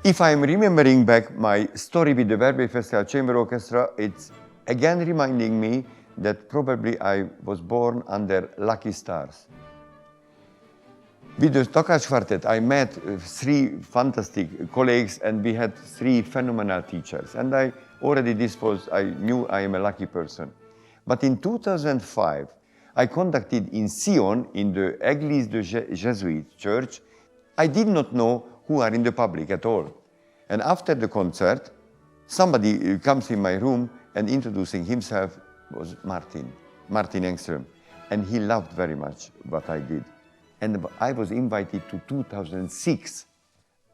If I'm remembering back my story with the Verbier Festival Chamber Orchestra, it's again reminding me that probably I was born under lucky stars. With the Takács Quartet, I met three fantastic colleagues and we had three phenomenal teachers. And I knew I am a lucky person. But in 2005, I conducted in Sion, in the Église de Jesuit church. I did not know who are in the public at all. And after the concert, somebody comes in my room and introducing himself was Martin Engström. And he loved very much what I did. And I was invited to 2006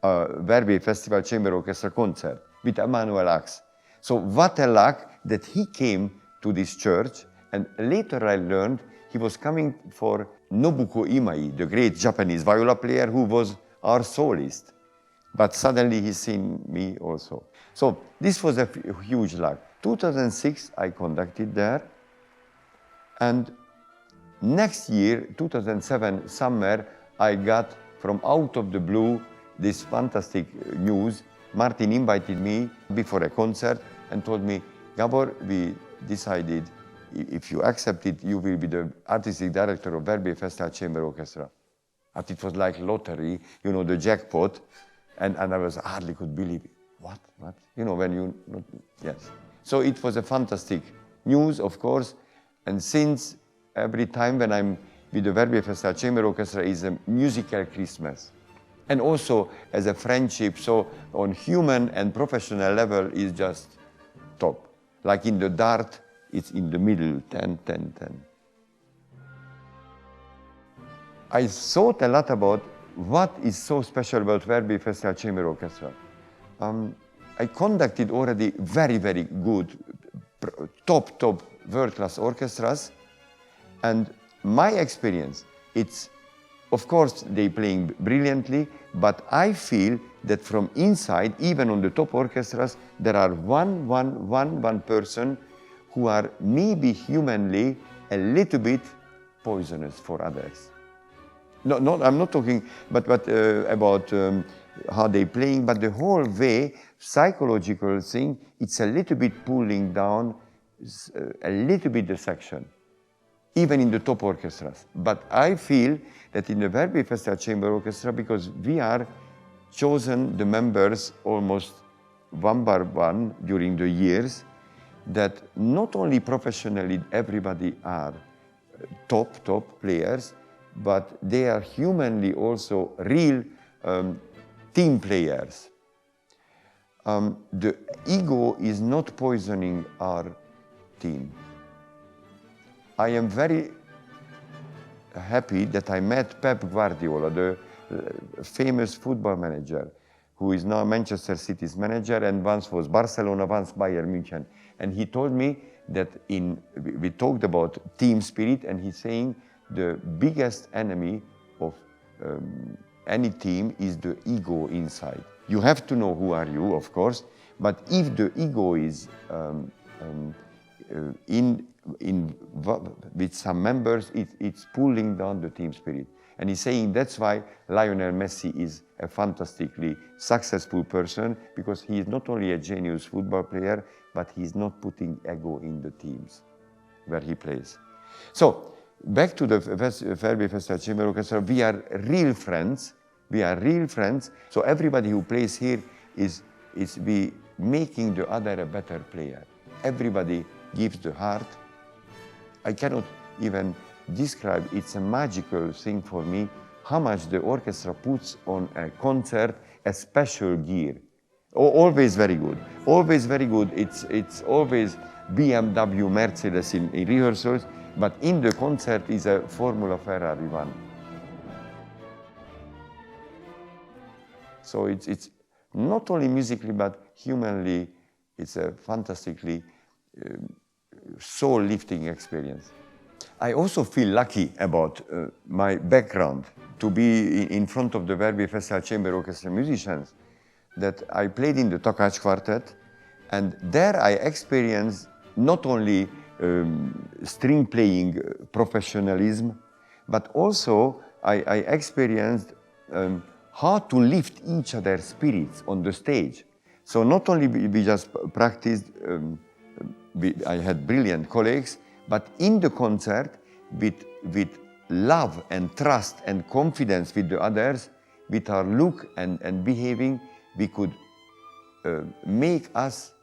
Verbier Festival Chamber Orchestra concert with Emanuel Ax. So what a luck that he came to this church, and later I learned he was coming for Nobuko Imai, the great Japanese viola player who was our soloist. But suddenly he's seen me also. So this was a huge luck. 2006 I conducted there, and next year, 2007 summer, I got from out of the blue this fantastic news. Martin invited me before a concert and told me, Gábor, we decided if you accept it, you will be the artistic director of Verbier Festival Chamber Orchestra. And it was like lottery, you know, the jackpot. And I was hardly could believe it. What? You know, when you, yes. So it was a fantastic news, of course. And since every time when I'm with the Verbier Festival Chamber Orchestra is a musical Christmas. And also as a friendship, so on human and professional level is just top. Like in the dart, it's in the middle, 10, 10, 10. I thought a lot about what is so special about Verbier Festival Chamber Orchestra. I conducted already very, very good, top world-class orchestras. And my experience, it's, of course, they playing brilliantly, but I feel that from inside, even on the top orchestras, there are one person who are maybe humanly a little bit poisonous for others. No, I'm not talking about how they playing, but the whole way, psychological thing, it's a little bit pulling down a little bit the section, even in the top orchestras. But I feel that in the Verbier Festival Chamber Orchestra, because we are chosen the members almost one by one during the years, that not only professionally everybody are top players, but they are humanly also real team players. The ego is not poisoning our team. I am very happy that I met Pep Guardiola, the famous football manager, who is now Manchester City's manager and once was Barcelona, once Bayern München. And he told me that we talked about team spirit, and he's saying the biggest enemy of any team is the ego inside. You have to know who are you, of course, but if the ego is with some members, it's pulling down the team spirit. And he's saying that's why Lionel Messi is a fantastically successful person, because he is not only a genius football player, but he's not putting ego in the teams where he plays. So, back to the Verbier Festival Chamber Orchestra, we are real friends. So everybody who plays here is making the other a better player. Everybody gives the heart. I cannot even describe, it's a magical thing for me, how much the orchestra puts on a concert a special gear. Always very good. Always very good. It's always BMW, Mercedes in rehearsals, but in the concert is a Formula Ferrari one. So it's not only musically, but humanly, it's a fantastically soul-lifting experience. I also feel lucky about my background to be in front of the Verbier Festival Chamber Orchestra musicians, that I played in the Takács Quartet, and there I experienced not only string playing professionalism, but also I experienced how to lift each other's spirits on the stage. So not only we just practiced, I had brilliant colleagues, but in the concert, with love and trust and confidence with the others, with our look and behaving, we could make us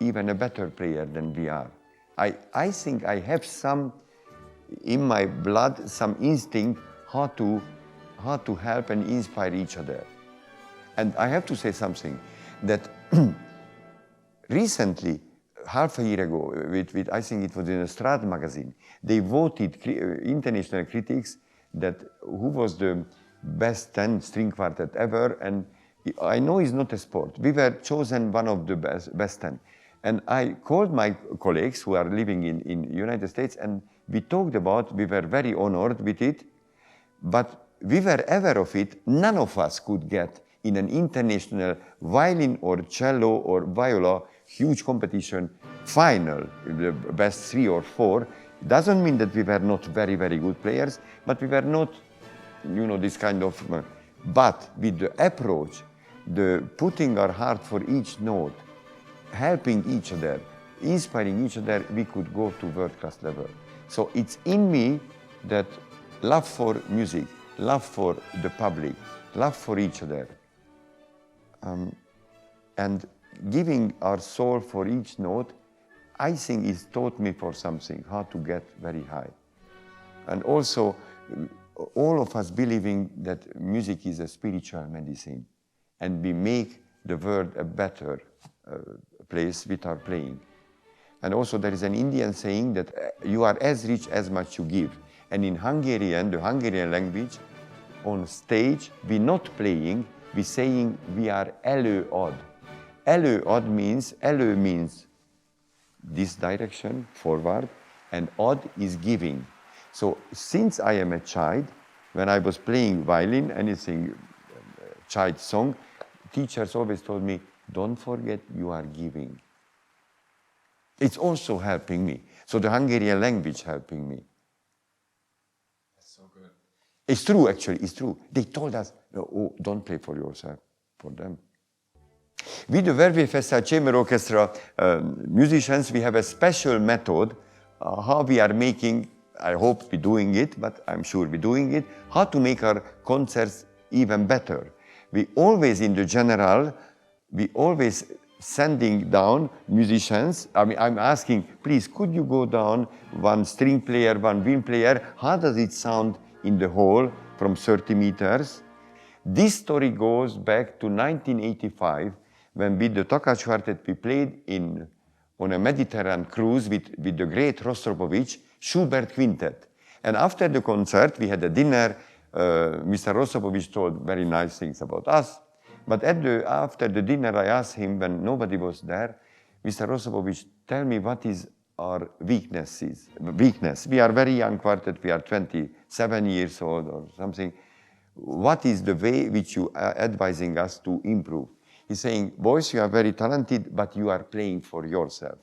even a better player than we are. I think I have some, in my blood, some instinct how to help and inspire each other. And I have to say something, that recently, half a year ago, with I think it was in a Strat magazine, they voted international critics that who was the best 10 string quartet ever, and I know it's not a sport. We were chosen one of the best 10. And I called my colleagues who are living in United States, and we talked about, we were very honored with it, but we were aware of it, none of us could get in an international violin or cello or viola huge competition final, the best 3 or 4. Doesn't mean that we were not very, very good players, but we were not, you know, this kind of, but with the approach, the putting our heart for each note, helping each other, inspiring each other, we could go to world-class level. So it's in me that love for music, love for the public, love for each other, and giving our soul for each note, I think it's taught me for something, how to get very high. And also, all of us believing that music is a spiritual medicine, and we make the world a better place with our playing. And also there is an Indian saying that you are as rich as much you give. And in Hungarian, the Hungarian language, on stage, we're not playing, we're saying we are elő-ad. Elő-ad means, elő means this direction, forward, and ad is giving. So since I am a child, when I was playing violin, anything, child song, teachers always told me, don't forget you are giving. It's also helping me. So the Hungarian language helping me. That's so good. It's true, actually, it's true. They told us, oh, don't play for yourself, for them. With the Verbier Festival Chamber Orchestra musicians, we have a special method how we are making, I hope we're doing it, but I'm sure we're doing it, how to make our concerts even better. We always, in the general, we always sending down musicians. I mean, I'm asking, please, could you go down one string player, one wind player? How does it sound in the hall from 30 meters? This story goes back to 1985, when with the Takács Quartet we played on a Mediterranean cruise with the great Rostropovitch, Schubert Quintet. And after the concert, we had a dinner. Mr. Rostropovitch told very nice things about us. But after the dinner, I asked him, when nobody was there, Mr. Rostropovitch, tell me what is our weakness. We are very young quartet, we are 27 years old or something. What is the way which you are advising us to improve? He's saying, boys, you are very talented, but you are playing for yourself.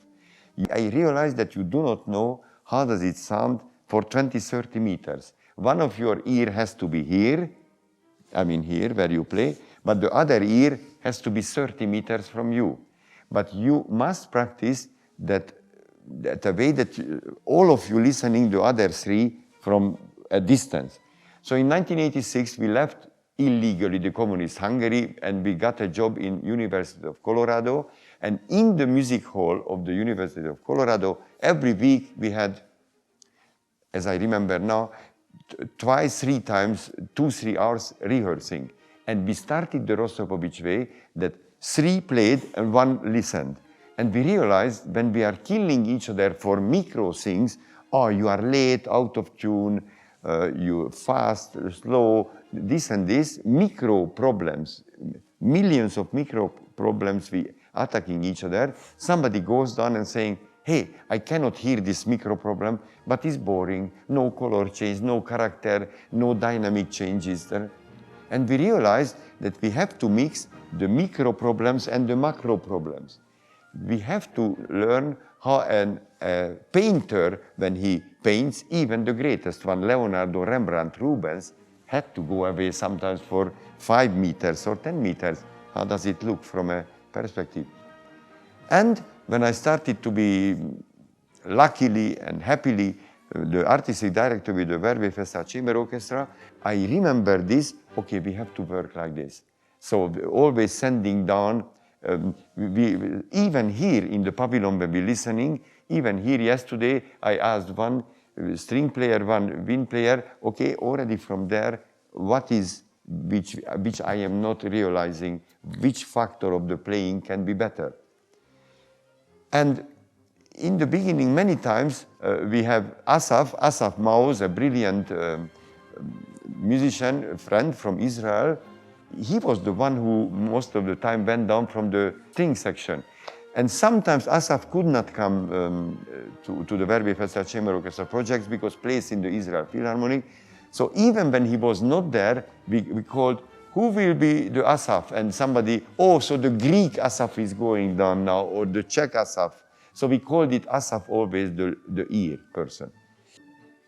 I realized that you do not know how does it sound for 20, 30 meters. One of your ear has to be here, I mean here where you play, but the other ear has to be 30 meters from you. But you must practice that a way that all of you listening to the other three from a distance. So in 1986, we left illegally the communist Hungary, and we got a job in University of Colorado. And in the music hall of the University of Colorado, every week we had, as I remember now, twice, 3 times, 2-3 hours rehearsing. And we started the Rostropovitch way, that 3 played and 1 listened. And we realized when we are killing each other for micro things, oh, you are late, out of tune, you fast, slow, this and this, micro problems, millions of micro problems we attacking each other. Somebody goes down and saying, hey, I cannot hear this micro problem, but it's boring, no color change, no character, no dynamic changes there. And we realized that we have to mix the micro problems and the macro problems. We have to learn how a painter, when he paints, even the greatest one, Leonardo, Rembrandt, Rubens, had to go away sometimes for 5 meters or 10 meters. How does it look from a perspective? And when I started to be, luckily and happily, the artistic director with the Verbier Festival Chamber Orchestra, I remember this, okay, we have to work like this. So always sending down, even here in the pavilion when we're listening, even here yesterday, I asked one string player, one wind player, okay, already from there, what is, which I am not realizing, which factor of the playing can be better. And in the beginning, many times, we have Asaf Maoz, a brilliant musician, friend from Israel. He was the one who most of the time went down from the string section. And sometimes Asaf could not come to the Verbier Festival Chamber Orchestra projects because placed in the Israel Philharmonic. So even when he was not there, we called, who will be the Asaf? And somebody, oh, so the Greek Asaf is going down now, or the Czech Asaf. So we called it Asaf always the ear person.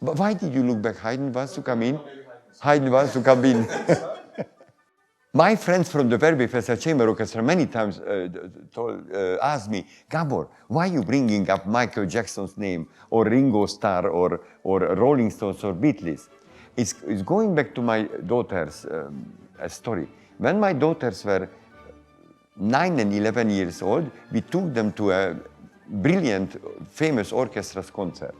But why did you look back? Haydn wants to come in? Haydn wants to come in. My friends from the Verbier Festival Chamber Orchestra many times asked me, Gábor, why are you bringing up Michael Jackson's name, or Ringo Starr, or Rolling Stones, or Beatles? It's going back to my daughter's story. When my daughters were 9 and 11 years old, we took them to a brilliant, famous orchestra's concert.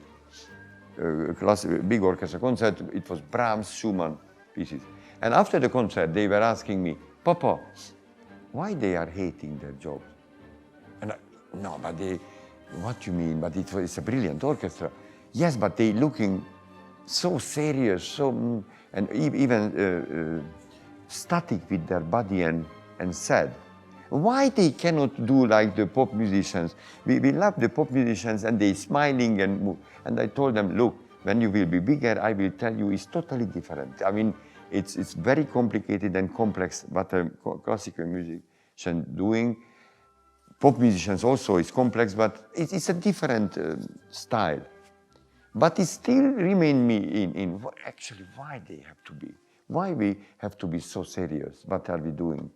Big orchestra concert. It was Brahms, Schumann pieces. And after the concert, they were asking me, Papa, why they are hating their job? And no, but what you mean? But it's a brilliant orchestra. Yes, but they looking so serious, and even static with their body and sad. Why they cannot do like the pop musicians? We love the pop musicians and they smiling and move. And I told them, look, when you will be bigger, I will tell you it's totally different. I mean, it's very complicated and complex what a classical musician doing. Pop musicians also is complex, but it's a different style. But it still remains me in actually why they have to be, why we have to be so serious, what are we doing?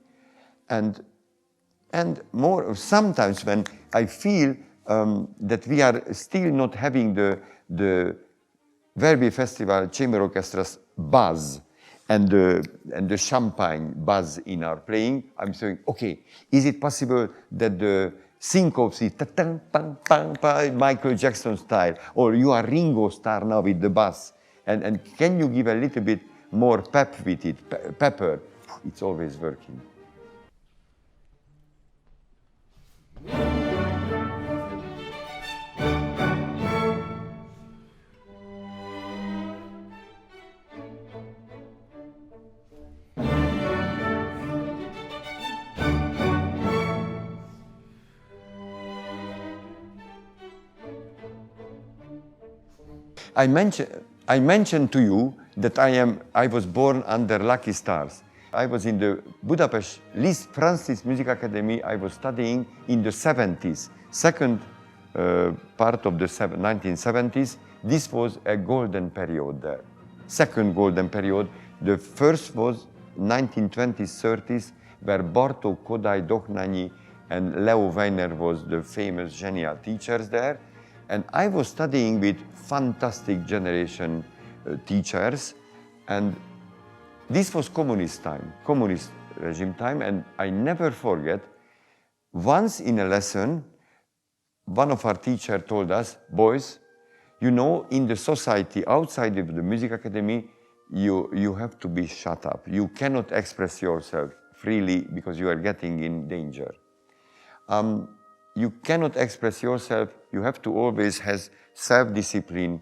And more sometimes when I feel that we are still not having the Verbier Festival Chamber Orchestra's buzz and the champagne buzz in our playing, I'm saying, okay, is it possible that the syncopes is Michael Jackson style, or you are Ringo Starr now with the bass, and can you give a little bit more pep with it, pepper? It's always working. I mentioned to you that I was born under lucky stars. I was in the Budapest Liszt Francis Music Academy. I was studying in the 70s, second part of the 1970s. This was a golden period there. Second golden period. The first was 1920s, 30s, where Bartók, Kodály, Dohnányi, and Leo Weiner was the famous genial teachers there. And I was studying with fantastic generation teachers, and this was communist time, communist regime time, and I never forget, once in a lesson, one of our teachers told us, boys, you know, in the society outside of the music academy, you have to be shut up. You cannot express yourself freely because you are getting in danger. You cannot express yourself. You have to always have self-discipline.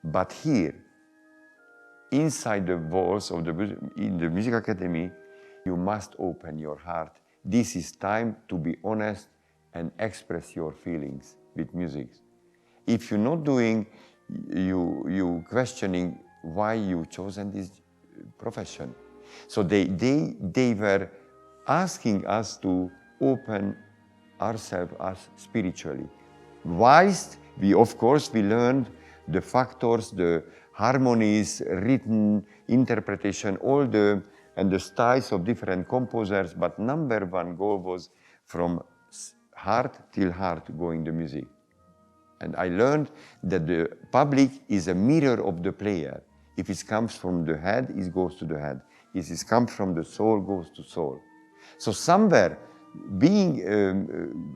But here, inside the walls of in the music academy, you must open your heart. This is time to be honest and express your feelings with music. If you're not doing, you questioning why you chosen this profession. So they were asking us to open ourselves as spiritually. Whilst we, of course, we learned the factors, harmonies, written interpretation, and the styles of different composers, but number one goal was from heart till heart going the music. And I learned that the public is a mirror of the player. If it comes from the head, it goes to the head. If it comes from the soul, goes to soul. So somewhere,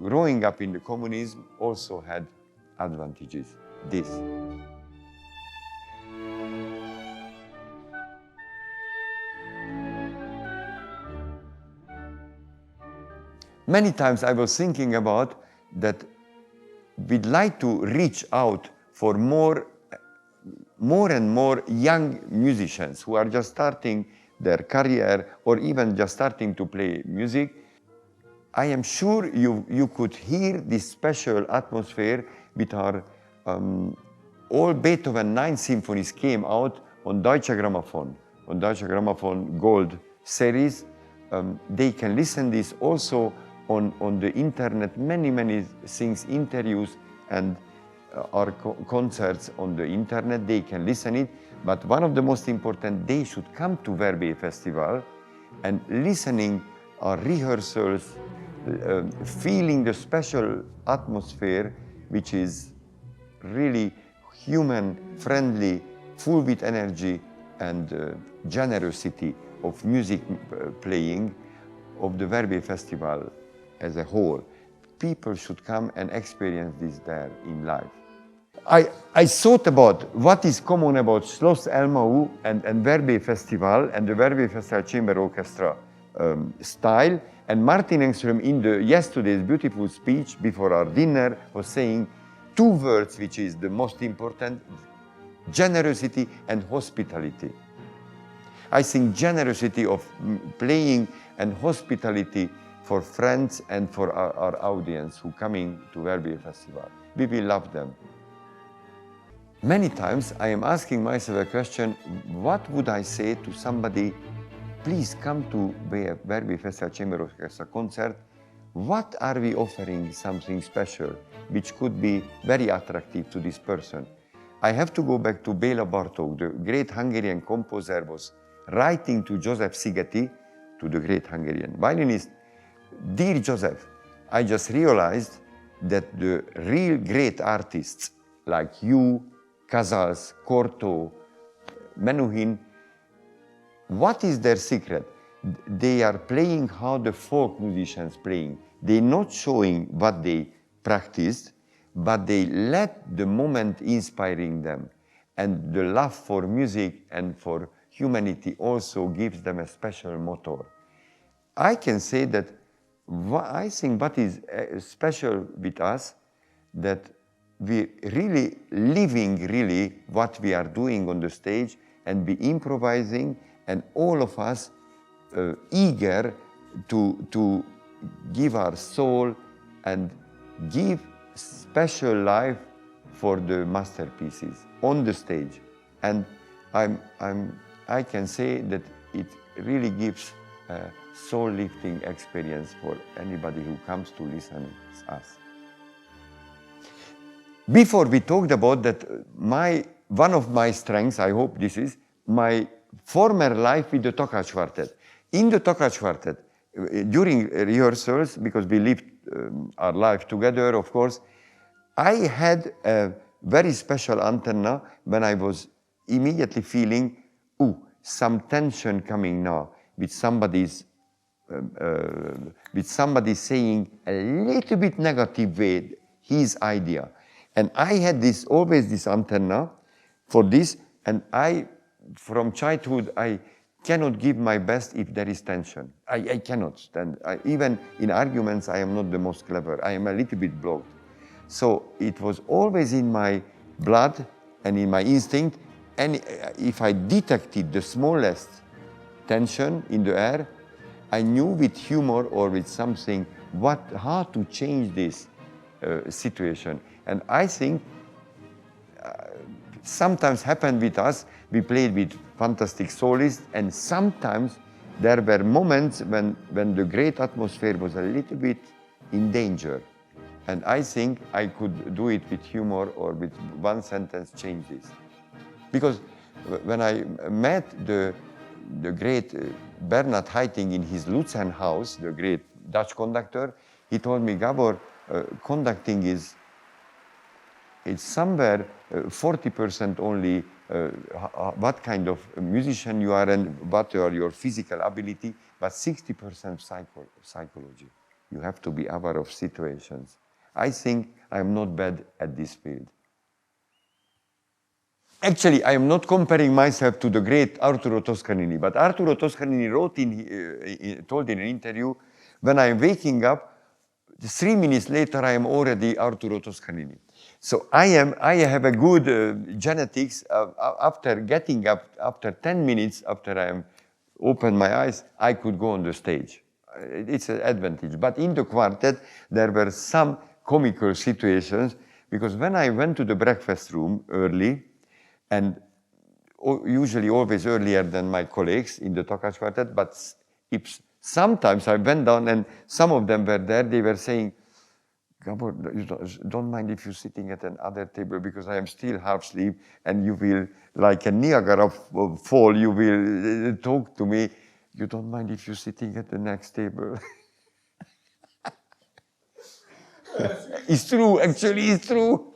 growing up in the communism also had advantages. This. Many times I was thinking about that we'd like to reach out for more and more young musicians who are just starting their career or even just starting to play music. I am sure you could hear this special atmosphere with our all Beethoven 9 symphonies came out on Deutsche Grammophon Gold series. They can listen this also on the internet, many things, interviews and our concerts on the internet, they can listen it. But one of the most important, they should come to Verbier Festival and listening our rehearsals, feeling the special atmosphere, which is really human, friendly, full with energy and generosity of music playing of the Verbier Festival as a whole. People should come and experience this there in life. I thought about what is common about Schloss Elmau and Verbier Festival and the Verbier Festival Chamber Orchestra style. And Martin Engström in yesterday's beautiful speech before our dinner was saying two words which is the most important, generosity and hospitality. I think generosity of playing and hospitality for friends and for our audience who coming to Verbier Festival. We will love them. Many times I am asking myself a question, what would I say to somebody, please come to Verbier Festival Chamber Orchestra concert. What are we offering something special, which could be very attractive to this person? I have to go back to Béla Bartók, the great Hungarian composer, was writing to Joseph Szigeti, to the great Hungarian violinist, dear Joseph, I just realized that the real great artists like you, Casals, Cortot, Menuhin, what is their secret? They are playing how the folk musicians playing. They're not showing what they practiced, but they let the moment inspiring them. And the love for music and for humanity also gives them a special motor. I can say that I think what is special with us, that we really living really what we are doing on the stage and be improvising, and all of us eager to give our soul and give special life for the masterpieces on the stage. And I can say that it really gives a soul-lifting experience for anybody who comes to listen to us. Before we talked about that, one of my strengths, I hope this is, my former life with the Takács Quartet. In the Takács Quartet, during rehearsals, because we lived our life together, of course, I had a very special antenna when I was immediately feeling, some tension coming now with somebody saying a little bit negative way his idea. And I had always this antenna for this, and from childhood, I cannot give my best if there is tension. I cannot stand. Even in arguments, I am not the most clever. I am a little bit blocked. So it was always in my blood and in my instinct, and if I detected the smallest tension in the air, I knew with humor or with something how to change this situation. And I think sometimes happened with us, we played with fantastic soloists, and sometimes there were moments when the great atmosphere was a little bit in danger. And I think I could do it with humor or with one sentence change this. Because when I met the great Bernhard Haitink in his Luzern house, the great Dutch conductor, he told me, Gábor, conducting is it's somewhere 40% only what kind of musician you are and what are your physical ability, but 60% psychology. You have to be aware of situations. I think I am not bad at this field. Actually, I am not comparing myself to the great Arturo Toscanini, but Arturo Toscanini wrote told in an interview, when I am waking up, 3 minutes later I am already Arturo Toscanini. So I have a good genetics. After getting up, after 10 minutes after I am opened my eyes, I could go on the stage. It's an advantage. But in the quartet, there were some comical situations, because when I went to the breakfast room early, and usually always earlier than my colleagues in the Takács Quartet, but if sometimes I went down and some of them were there, they were saying, Gábor, you don't mind if you're sitting at another table, because I am still half asleep and you will, like a Niagara fall, you will talk to me. You don't mind if you're sitting at the next table? It's true, actually it's true.